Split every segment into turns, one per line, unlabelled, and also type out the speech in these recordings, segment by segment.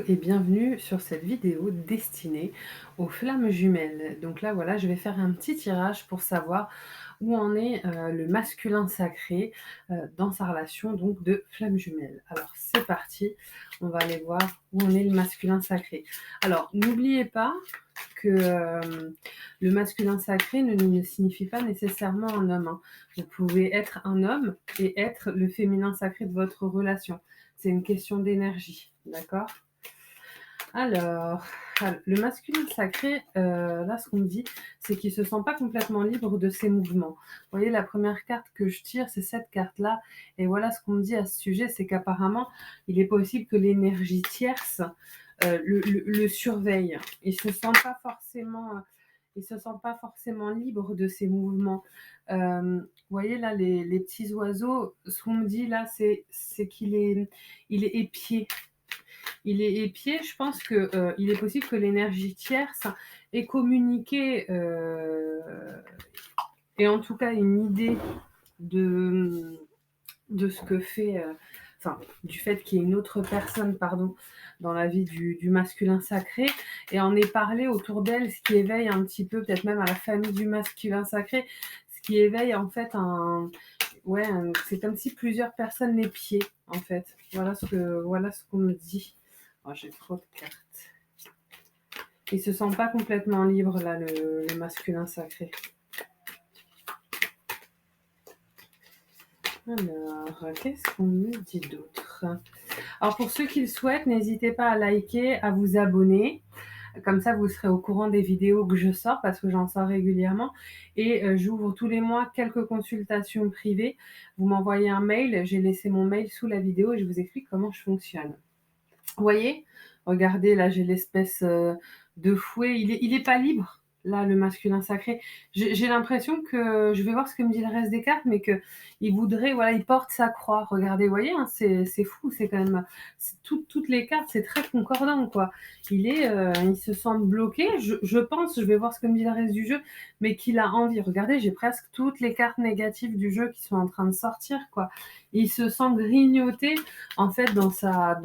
et bienvenue sur cette vidéo destinée aux flammes jumelles. Donc là, voilà, je vais faire un petit tirage pour savoir où en est le masculin sacré dans sa relation donc de flamme jumelle. Alors c'est parti, on va aller voir où en est le masculin sacré. Alors n'oubliez pas que le masculin sacré ne signifie pas nécessairement un homme, hein. Vous pouvez être un homme et être le féminin sacré de votre relation. C'est une question d'énergie, d'accord? Alors, le masculin sacré, là, ce qu'on me dit, c'est qu'il se sent pas complètement libre de ses mouvements. Vous voyez, la première carte que je tire, c'est cette carte-là et voilà ce qu'on me dit à ce sujet, c'est qu'apparemment, il est possible que l'énergie tierce, le surveille. Il se sent pas forcément libre de ses mouvements. Vous voyez là les petits oiseaux, ce qu'on me dit là, c'est il est épié. Il est épié, je pense que, il est possible que l'énergie tierce ait communiqué, ait en tout cas une idée de, de ce que fait, enfin, du fait qu'il y ait une autre personne, pardon, dans la vie du masculin sacré, et en ait parlé autour d'elle, ce qui éveille un petit peu, peut-être même à la famille du masculin sacré, ce qui éveille en fait c'est comme si plusieurs personnes l'épiaient, en fait. Voilà ce qu'on me dit. Oh, j'ai trop de cartes. Il se sent pas complètement libre, là, le masculin sacré. Alors, qu'est-ce qu'on me dit d'autre? Alors, pour ceux qui le souhaitent, n'hésitez pas à liker, à vous abonner. Comme ça, vous serez au courant des vidéos que je sors, parce que j'en sors régulièrement. Et j'ouvre tous les mois quelques consultations privées. Vous m'envoyez un mail, j'ai laissé mon mail sous la vidéo et je vous explique comment je fonctionne. Vous voyez? Regardez, là, j'ai l'espèce de fouet. Il est pas libre, là, le masculin sacré. J'ai l'impression que, je vais voir ce que me dit le reste des cartes, mais qu'il voudrait, voilà, il porte sa croix. Regardez, vous voyez, hein, c'est fou, c'est quand même, toutes les cartes, c'est très concordant, quoi. Il se sent bloqué, je pense, je vais voir ce que me dit le reste du jeu, mais qu'il a envie. Regardez, j'ai presque toutes les cartes négatives du jeu qui sont en train de sortir, quoi. Il se sent grignoté, en fait, dans sa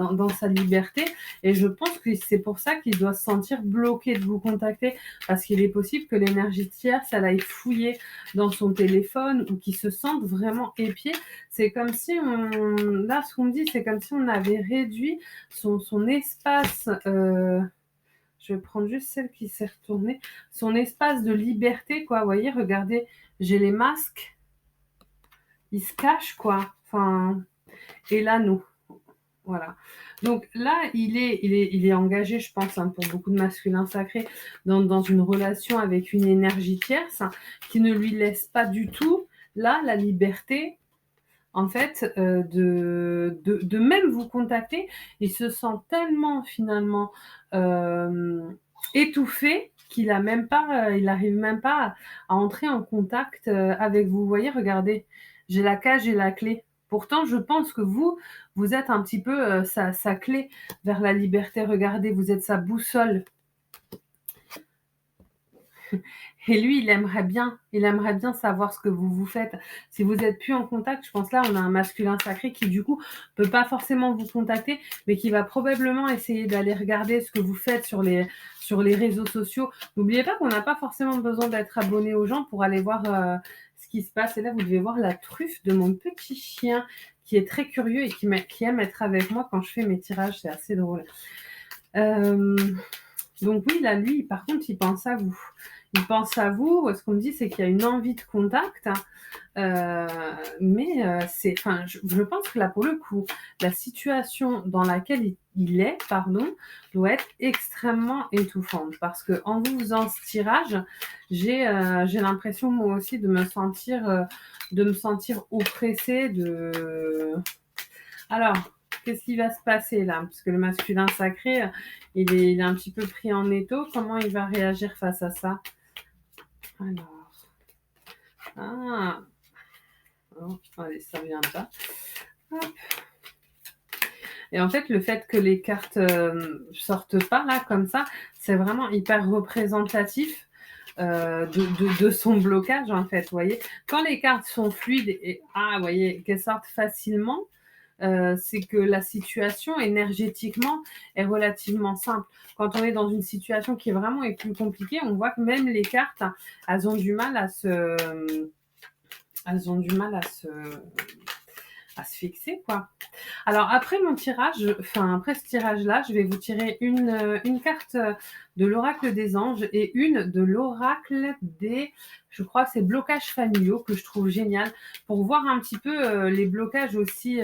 liberté, et je pense que c'est pour ça qu'il doit se sentir bloqué de vous contacter, parce qu'il est possible que l'énergie tierce, elle aille fouiller dans son téléphone ou qu'il se sente vraiment épié. C'est comme si là, ce qu'on me dit, c'est comme si on avait réduit son espace, je vais prendre juste celle qui s'est retournée, son espace de liberté, quoi. Vous voyez, regardez, j'ai les masques, ils se cachent, quoi. Enfin, et l'anneau. Voilà. Donc là, il est engagé, je pense, hein, pour beaucoup de masculins sacrés, dans une relation avec une énergie tierce, hein, qui ne lui laisse pas du tout, là, la liberté, en fait, de même vous contacter. Il se sent tellement, finalement, étouffé qu'il n'arrive même pas à entrer en contact avec vous. Vous voyez, regardez, j'ai la cage et la clé. Pourtant, je pense que vous êtes un petit peu sa clé vers la liberté. Regardez, vous êtes sa boussole. Et lui, il aimerait bien savoir ce que vous faites. Si vous êtes plus en contact, je pense là, on a un masculin sacré qui, du coup, peut pas forcément vous contacter, mais qui va probablement essayer d'aller regarder ce que vous faites sur les réseaux sociaux. N'oubliez pas qu'on n'a pas forcément besoin d'être abonné aux gens pour aller voir ce qui se passe. Et là, vous devez voir la truffe de mon petit chien qui est très curieux et qui aime être avec moi quand je fais mes tirages. C'est assez drôle. Donc oui, là, lui, par contre, il pense à vous. Il pense à vous. Ce qu'on me dit, c'est qu'il y a une envie de contact. Mais je pense que là, pour le coup, la situation dans laquelle il est, doit être extrêmement étouffante. Parce qu'en vous faisant ce tirage, j'ai l'impression, moi aussi, de me sentir oppressée. Alors, qu'est-ce qui va se passer là? Parce que le masculin sacré, il est un petit peu pris en étau. Comment il va réagir face à ça? Alors, ah, oh, allez, ça vient pas. Hop. Et en fait, le fait que les cartes sortent pas là comme ça, c'est vraiment hyper représentatif de son blocage, en fait. Vous voyez, quand les cartes sont fluides et vous voyez qu'elles sortent facilement, c'est que la situation énergétiquement est relativement simple. Quand on est dans une situation qui vraiment est plus compliquée, on voit que même les cartes, elles ont du mal à se elles ont du mal à se fixer, quoi. Alors après mon tirage, enfin après ce tirage-là, je vais vous tirer une carte de l'oracle des anges et une de l'oracle des, je crois que c'est blocages familiaux, que je trouve génial, pour voir un petit peu les blocages aussi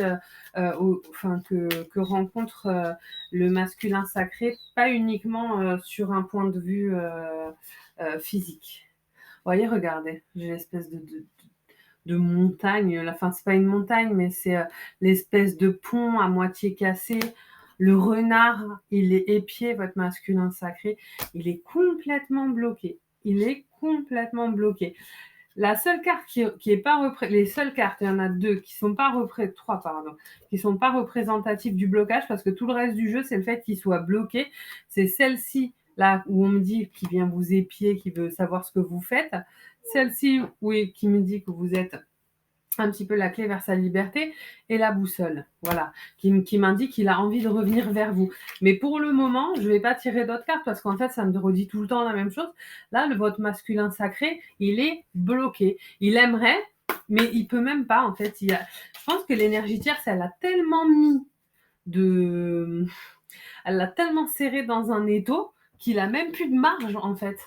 enfin, que rencontre le masculin sacré, pas uniquement sur un point de vue physique. Vous voyez, regardez, j'ai l'espèce de montagne. Enfin, c'est pas une montagne, mais c'est l'espèce de pont à moitié cassé. Le renard, il est épié, votre masculin sacré. Il est complètement bloqué. Il est complètement bloqué. La seule carte qui est pas représentative, les seules cartes, il y en a deux qui sont pas trois, pardon, qui sont pas représentatives du blocage, parce que tout le reste du jeu, c'est le fait qu'il soit bloqué. C'est celle-ci, là, où on me dit qu'il vient vous épier, qui veut savoir ce que vous faites. Celle-ci, oui, qui me dit que vous êtes un petit peu la clé vers sa liberté, et la boussole, voilà, qui m'indique qu'il a envie de revenir vers vous. Mais pour le moment, je ne vais pas tirer d'autres cartes parce qu'en fait, ça me redit tout le temps la même chose. Là, votre masculin sacré, il est bloqué. Il aimerait, mais il peut même pas, en fait. Je pense que l'énergie tierce, elle a tellement elle l'a tellement serré dans un étau qu'il a même plus de marge, en fait.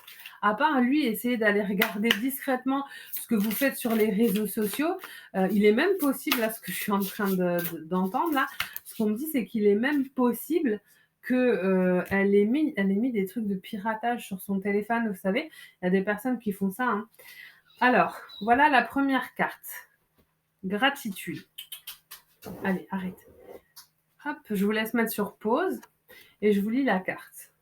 À part lui essayer d'aller regarder discrètement ce que vous faites sur les réseaux sociaux. Il est même possible, là, ce que je suis en train d'entendre, là, ce qu'on me dit, c'est qu'il est même possible qu'elle ait mis des trucs de piratage sur son téléphone, vous savez. Il y a des personnes qui font ça, hein. Alors, voilà la première carte. Gratitude. Allez, arrête. Hop, je vous laisse mettre sur pause et je vous lis la carte.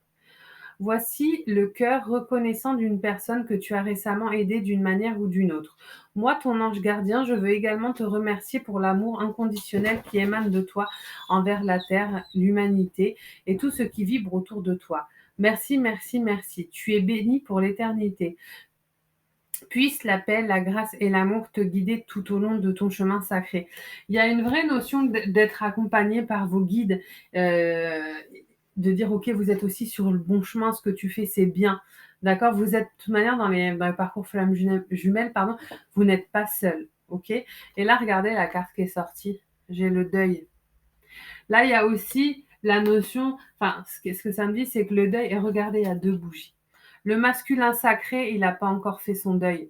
Voici le cœur reconnaissant d'une personne que tu as récemment aidée d'une manière ou d'une autre. Moi, ton ange gardien, je veux également te remercier pour l'amour inconditionnel qui émane de toi envers la terre, l'humanité et tout ce qui vibre autour de toi. Merci, merci, merci. Tu es béni pour l'éternité. Puisse la paix, la grâce et l'amour te guider tout au long de ton chemin sacré. Il y a une vraie notion d'être accompagné par vos guides, de dire ok, vous êtes aussi sur le bon chemin, ce que tu fais c'est bien, d'accord. Vous êtes de toute manière dans le parcours flamme jumelle, pardon, vous n'êtes pas seul, ok. Et là, regardez la carte qui est sortie, j'ai le deuil. Là, il y a aussi la notion, enfin, ce que ça me dit, c'est que le deuil, et regardez, il y a 2 bougies. Le masculin sacré, il n'a pas encore fait son deuil.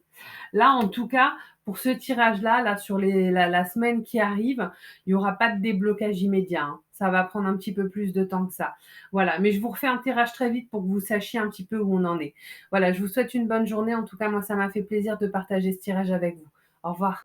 Là, en tout cas, pour ce tirage-là, là, sur la semaine qui arrive, il n'y aura pas de déblocage immédiat, hein. Ça va prendre un petit peu plus de temps que ça. Voilà, mais je vous refais un tirage très vite pour que vous sachiez un petit peu où on en est. Voilà, je vous souhaite une bonne journée. En tout cas, moi, ça m'a fait plaisir de partager ce tirage avec vous. Au revoir.